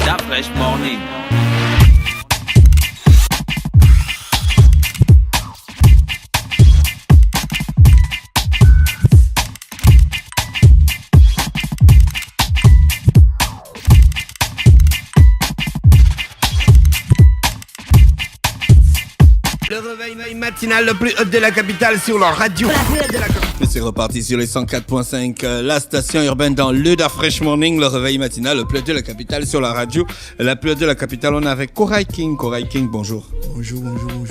Da Fresh Morning. Le réveil matinal le plus haut de la capitale sur la radio. Et c'est reparti sur les 104.5, la station urbaine dans le Da Fresh Morning, le réveil matinal le plus haut de la capitale sur la radio. La plus haute de la capitale, on est avec Koray King. Koray King, bonjour. Bonjour.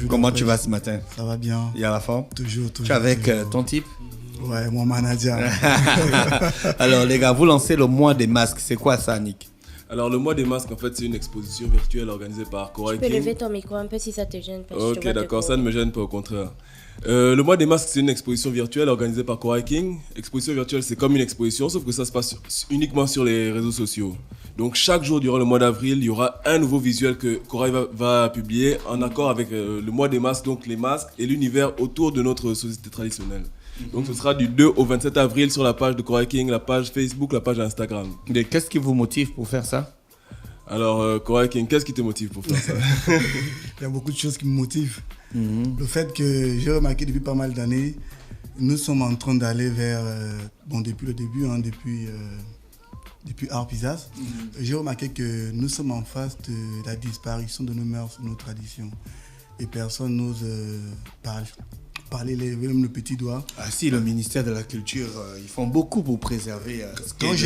Comment tu vas ce matin? Ça va bien. Il y a la forme? Toujours. Tu es avec ton type? Ouais, mon manager. Alors les gars, vous lancez le mois des masques. C'est quoi ça, Nick? Alors le mois des masques, en fait, c'est une exposition virtuelle organisée par Koray King. Tu peux lever ton micro un peu si ça te gêne. Ok, d'accord, ça ne me gêne pas, au contraire. Le mois des masques, c'est une exposition virtuelle organisée par Koray King. Exposition virtuelle, c'est comme une exposition, sauf que ça se passe uniquement sur les réseaux sociaux. Donc chaque jour durant le mois d'avril, il y aura un nouveau visuel que Koray va publier en accord avec le mois des masques, donc les masques et l'univers autour de notre société traditionnelle. Donc ce sera du 2 au 27 avril sur la page de Koray King, la page Facebook, la page Instagram. Et qu'est-ce qui vous motive pour faire ça? Alors Koray King, qu'est-ce qui te motive pour faire ça? Il y a beaucoup de choses qui me motivent. Le fait que j'ai remarqué depuis pas mal d'années, nous sommes en train d'aller vers, depuis le début, depuis Art Pisas, j'ai remarqué que nous sommes en face de la disparition de nos mœurs, de nos traditions. Et personne n'ose parler, lever même le petit doigt. Ah si, le ministère de la Culture, ils font beaucoup pour préserver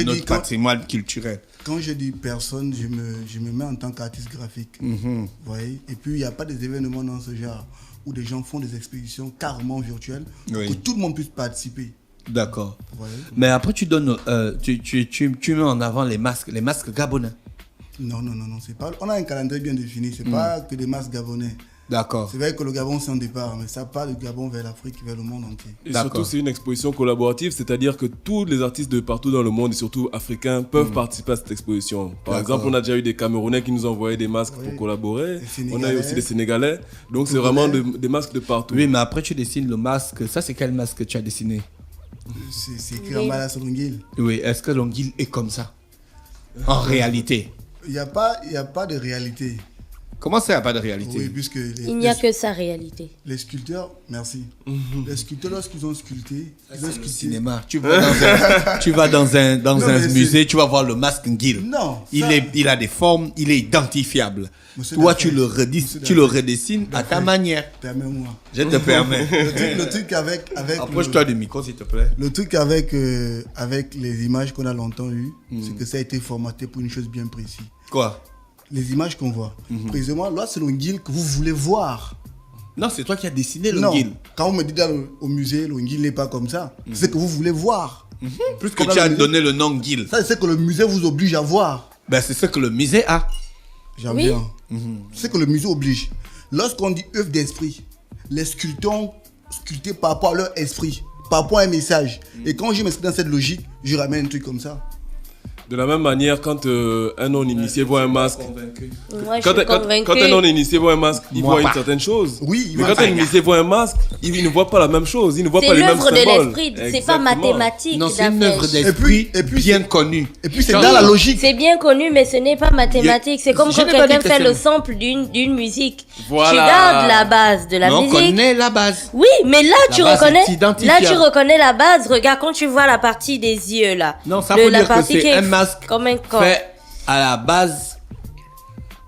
notre patrimoine culturel. Quand je dis personne, je me mets en tant qu'artiste graphique. Vous voyez. Et puis, il n'y a pas des événements dans ce genre où des gens font des expéditions carrément virtuelles pour que tout le monde puisse participer. D'accord. Mais après, tu donnes, tu mets en avant les masques gabonais. Non, c'est pas. On a un calendrier bien défini. C'est pas que des masques gabonais. D'accord. C'est vrai que le Gabon, c'est un départ, mais ça part du Gabon vers l'Afrique, vers le monde entier. Et surtout, c'est une exposition collaborative, c'est-à-dire que tous les artistes de partout dans le monde, et surtout africains, peuvent participer à cette exposition. Par exemple, on a déjà eu des Camerounais qui nous ont envoyé des masques pour collaborer. On a eu aussi des Sénégalais. Donc, c'est vraiment des masques de partout. Oui, mais après, tu dessines le masque. Ça, c'est quel masque que tu as dessiné? C'est écrit en bas sur l'onguil. Oui, est-ce que l'onguil est comme ça? En réalité? Il n'y a pas de réalité. Comment ça, il n'y a pas de réalité? Oui, puisque il n'y a que sa réalité. Les sculpteurs, merci. Les sculpteurs, lorsqu'ils ont sculpté, c'est le cinéma. Tu vas dans un musée, tu vas voir le masque Nguil. Non. Il a des formes, il est identifiable. Monsieur toi, tu le redessines à ta manière. Permets-moi. Je te permets. Le truc avec approche-toi du micro, s'il te plaît. Le truc avec les images qu'on a longtemps eues, c'est que ça a été formaté pour une chose bien précise. Quoi? Les images qu'on voit. Précisément, là, c'est l'onguil que vous voulez voir. Non, c'est toi qui as dessiné l'onguil. Non, quand vous me dites au musée, l'onguil n'est pas comme ça. C'est ce que vous voulez voir. Plus que tu as donné le nom Nguil. Ça, c'est ce que le musée vous oblige à voir. Ben, c'est ce que le musée a. J'aime bien. C'est ce que le musée oblige. Lorsqu'on dit œuvre d'esprit, les sculpteurs ont sculpté par rapport à leur esprit, par rapport à un message. Et quand je m'inscris dans cette logique, je ramène un truc comme ça. De la même manière, quand un non-initié voit un masque, quand un non-initié voit un masque, il voit une certaine chose. Oui, mais quand un initié voit un masque, il ne voit pas la même chose, il ne voit pas les mêmes symboles. C'est l'œuvre de l'esprit, c'est pas mathématique. Non, c'est une œuvre d'esprit bien connue. Et puis c'est dans la logique. C'est bien connu, mais ce n'est pas mathématique. C'est comme quand quelqu'un fait le sample d'une musique. Voilà. Tu gardes la base de la musique. On connaît la base. Oui, mais là tu reconnais la base. Regarde quand tu vois la partie des yeux là. Non, ça veut dire que c'est un masque comme un corps. Fait à la base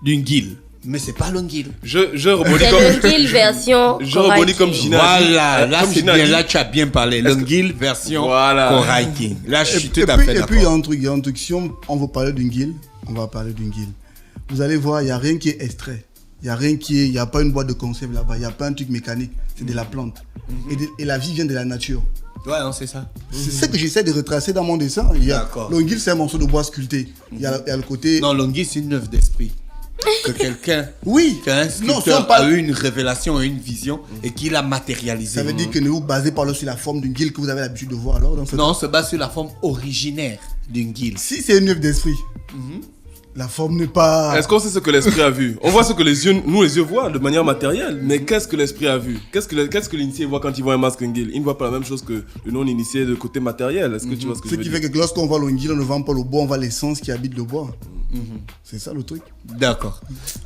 d'une guilde. Mais c'est pas l'onguil. Je rebondis comme l'onguil version. Je rebondis comme Gina. Voilà, là c'est bien, là tu as bien parlé. L'onguil version Koray King. Là je suis tout à fait d'accord. Et puis il y a un truc, si on veut parler d'une guilde, on va parler d'une guilde. Vous allez voir, il n'y a rien qui est extrait. Il n'y a pas une boîte de conserve là-bas, il n'y a pas un truc mécanique, c'est de la plante. Et la vie vient de la nature. Ouais, non, c'est ça. C'est ce que j'essaie de retracer dans mon dessin. L'onguil, c'est un morceau de bois sculpté. Il y a le côté. Non, l'onguil, c'est une œuvre d'esprit. Que quelqu'un, oui, qu'un sculpteur a eu une révélation, une vision et qu'il a matérialisé. Ça veut dire que ne vous basez pas sur la forme d'une guilde que vous avez l'habitude de voir alors dans Non, on se base sur la forme originaire d'une guilde. Si c'est une œuvre d'esprit. La forme n'est pas... Est-ce qu'on sait ce que l'esprit a vu? On voit ce que les yeux voient de manière matérielle. Mais qu'est-ce que l'esprit a vu? Qu'est-ce que l'initié voit quand il voit un masque Nguil? Il ne voit pas la même chose que le non-initié de côté matériel. Est-ce que tu vois ce que je veux dire? Ce qui fait que lorsqu'on voit l'Nguil, on ne vend pas le bois, on voit l'essence qui habite le bois. C'est ça le truc. D'accord.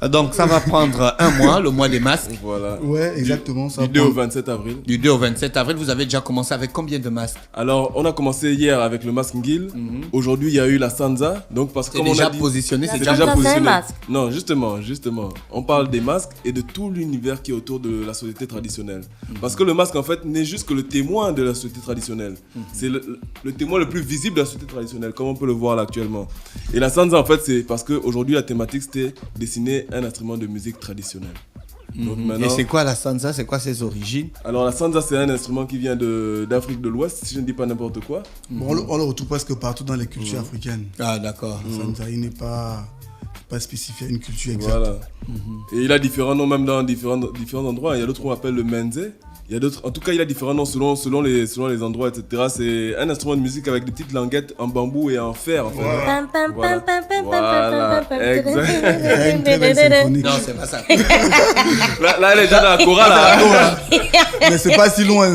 Donc, ça va prendre un mois, le mois des masques. Voilà. Ouais, exactement. Ça Du 2 au 27 avril. Du 2 au 27 avril, vous avez déjà commencé avec combien de masques? Alors, on a commencé hier avec le masque Ngil. Aujourd'hui, il y a eu la Sansa. Donc, parce que C'est comme on déjà a dit, positionné, La c'est c'est déjà Sansa, déjà c'est un positionné. masque. Non, justement. On parle des masques et de tout l'univers qui est autour de la société traditionnelle. Parce que le masque, en fait, n'est juste que le témoin de la société traditionnelle. C'est le témoin le plus visible de la société traditionnelle, comme on peut le voir là actuellement. Et la Sansa, en fait, c'est parce qu'aujourd'hui, la thématique, c'était dessiner un instrument de musique traditionnelle. Donc Et maintenant, c'est quoi la Sansa? C'est quoi ses origines? alors la Sansa, c'est un instrument qui vient d'Afrique de l'Ouest, si je ne dis pas n'importe quoi. Bon, on le retrouve presque partout dans les cultures africaines. Ah, d'accord. Sansa, il n'est pas spécifié à une culture exacte. Voilà. Et il a différents noms même dans différents endroits. Il y a d'autres qu'on appelle le menze. Il y a d'autres, en tout cas, il a différents noms selon les endroits, etc. C'est un instrument de musique avec des petites languettes en bambou et en fer. En fait. Pam, pam, Voilà. pam, pam, pam, Voilà. pam, pam, Il y a une très pam, belle pam, symphonie. Non, c'est pas ça. Là, elle est déjà dans la chorale. Là. Mais c'est pas si loin.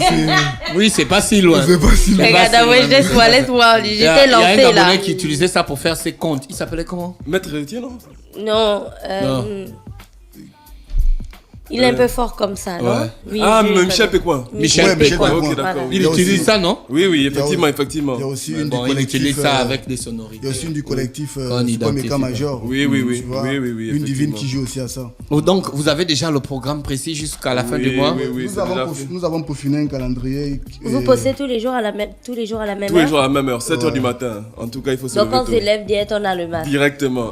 Oui, c'est pas si loin. C'est pas si loin. Regarde, ouais, laisse-moi, Il y a j'étais un lancée là. Gabonais qui utilisait ça pour faire ses comptes. Il s'appelait comment? Maître Héritier, non? Non, Non. il est un peu fort comme ça, non? Ouais. Oui, Ah, je mais Michel connais. Pécoin. Michel Ouais, Michel Pécoin. Pécoin. Ok, d'accord. Voilà. oui. Il y a utilise aussi- ça, non? Oui, Il y effectivement. a aussi une Bon, du il utilise collectif. ça avec des sonorités. Il y a aussi une du collectif On Super identifie Méca pas. Major. Oui. Tu vois, Oui, une divine effectivement. qui joue aussi à ça. Oh, donc, vous avez déjà le programme précis jusqu'à la fin Oui, du mois? oui, Nous c'est avons déjà peaufiné- fait. nous avons peaufiné un calendrier. Vous postez tous les jours à la même Tous les heure. jours à la même heure, 7h du matin. En tout cas, il faut se Donc lever quand tôt. on s'élève direct, on a le masque. Directement.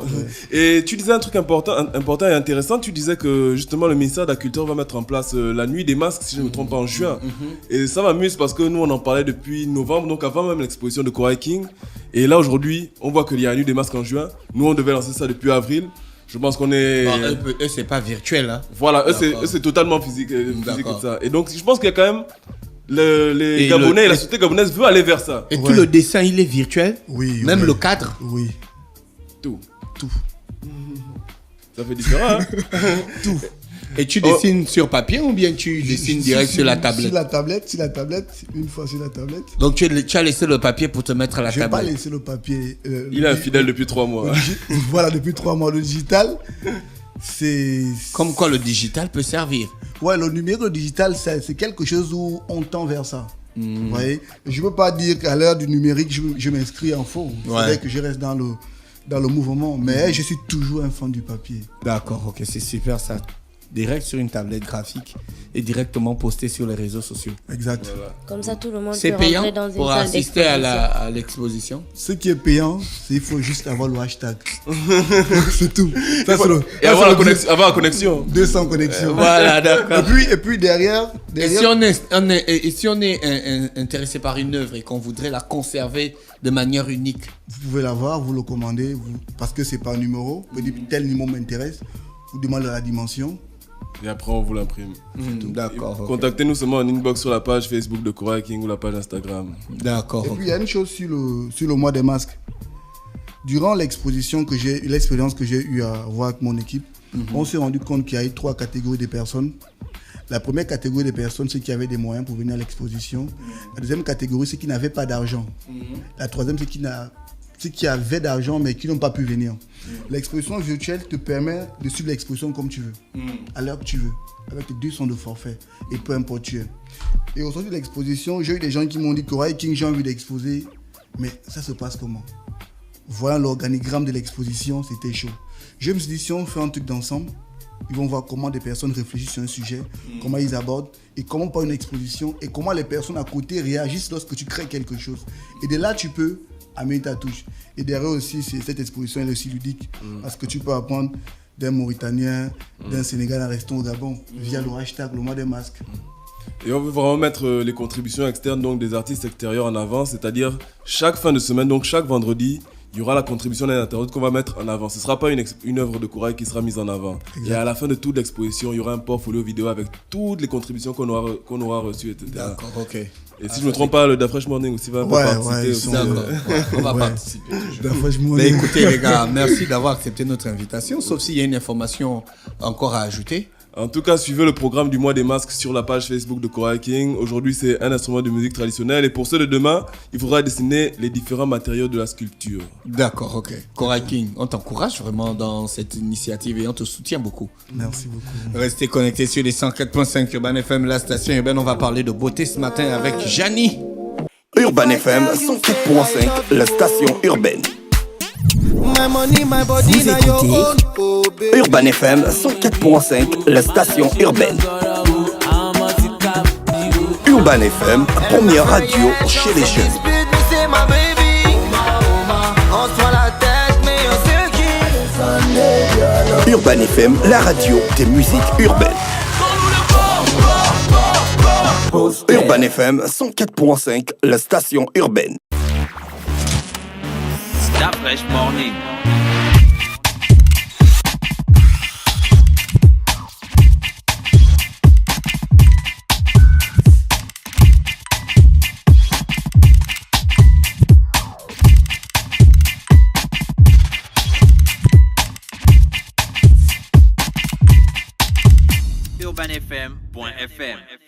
Et tu disais un truc important et intéressant. Tu disais que justement le ministère de la Culture va mettre en place la nuit des masques, si je ne me trompe pas, en juin. Et ça m'amuse parce que nous, on en parlait depuis novembre, donc avant même l'exposition de Korai King. Et là, aujourd'hui, on voit qu'il y a la nuit des masques en juin. Nous, on devait lancer ça depuis avril. Je pense qu'on est... Bon, eux, c'est pas virtuel, hein. Voilà, eux, D'accord. c'est totalement physique et D'accord. ça. Et donc, je pense qu'il y a quand même... Les Et Gabonais, le- la société gabonaise veut aller vers ça. Et tout Ouais. le dessin, il est virtuel? Oui. Même ouais. le cadre? Oui. Tout. Tout. Ça fait différent, hein. Et tu dessines sur papier ou bien tu dessines direct sur la tablette? Sur la tablette, une fois sur la tablette. Donc tu as laissé le papier pour te mettre à la Je vais pas tablette. laisser le papier. Il est infidèle depuis 3 mois. Voilà, depuis 3 mois. Le digital, c'est. Comme quoi le digital peut servir. Ouais, le numérique, le digital, c'est quelque chose où on tend vers ça. Vous voyez, je ne peux pas dire qu'à l'heure du numérique, je m'inscris en faux. Il Ouais. faudrait que je reste dans le mouvement. Mais je suis toujours un fan du papier. D'accord, ok, c'est super ça. Direct sur une tablette graphique et directement posté sur les réseaux sociaux. Exact. Comme ça, tout le monde C'est peut payant rentrer dans une pour salle assister d'exposition. à l'exposition. Ce qui est payant, c'est qu'il faut juste avoir le hashtag. c'est tout. Ça, c'est le- Et ça, avoir c'est la le connexion. Avoir la connexion. 200 connexions. Voilà, d'accord. Et puis derrière, Et si on est intéressé par une œuvre et qu'on voudrait la conserver de manière unique, vous pouvez l'avoir, vous le commandez, parce que c'est par numéro. Vous dites tel numéro m'intéresse, vous demandez la dimension. Et après, on vous l'imprime. d'accord, ok. Contactez-nous seulement en inbox sur la page Facebook de Korai King ou la page Instagram. D'accord. Et ok. puis il y a une chose sur le mois des masques. Durant l'exposition l'expérience que j'ai eu à voir avec mon équipe, on s'est rendu compte qu'il y a eu 3 catégories de personnes. La première catégorie de personnes, c'est qui avaient des moyens pour venir à l'exposition. La deuxième catégorie, c'est qui n'avaient pas d'argent. La troisième, c'est qui avaient d'argent mais qui n'ont pas pu venir. L'exposition virtuelle te permet de suivre l'exposition comme tu veux, à l'heure que tu veux, avec tes 200 de forfait et peu importe tu es. Et au sortir de l'exposition, j'ai eu des gens qui m'ont dit que Korai King, j'ai envie d'exposer, mais ça se passe comment? Voyant l'organigramme de l'exposition, c'était chaud. Je me suis dit, si on fait un truc d'ensemble, ils vont voir comment des personnes réfléchissent sur un sujet, comment ils abordent, et comment pas une exposition, et comment les personnes à côté réagissent lorsque tu crées quelque chose. Et de là, tu peux amener ta touche. Et derrière aussi, cette exposition elle est aussi ludique, parce que tu peux apprendre d'un Mauritanien, d'un Sénégalais restant au Gabon, via le hashtag, le mois des masques. Et on veut vraiment mettre les contributions externes donc des artistes extérieurs en avant, c'est-à-dire chaque fin de semaine, donc chaque vendredi, il y aura la contribution d'un internaute qu'on va mettre en avant. Ce ne sera pas une œuvre de Korai qui sera mise en avant. Exact. Et à la fin de toute l'exposition, il y aura un portfolio vidéo avec toutes les contributions qu'on aura reçues, etc. D'accord, ok. Et si je ne me trompe pas, le Da Fresh Morning aussi va participer ils aussi. sont- D'accord. Ouais, on va Ouais. participer. Franchement, Mais écoutez les gars, merci d'avoir accepté notre invitation, sauf s'il y a une information encore à ajouter. En tout cas, suivez le programme du mois des masques sur la page Facebook de Kora King. Aujourd'hui, c'est un instrument de musique traditionnelle. Et pour ceux de demain, il faudra dessiner les différents matériaux de la sculpture. D'accord, ok. Kora King, on t'encourage vraiment dans cette initiative et on te soutient beaucoup. Merci beaucoup. Restez connectés sur les 104.5 Urban FM, la station urbaine. On va parler de beauté ce matin avec Jani. Urban FM 104.5, la station urbaine. Vous écoutez Urban FM 104.5, la station urbaine. Urban FM, première radio chez les jeunes. Urban FM, la radio des musiques urbaines. Urban FM 104.5, la station urbaine. Stop Fresh Morning. UrbanFM.fm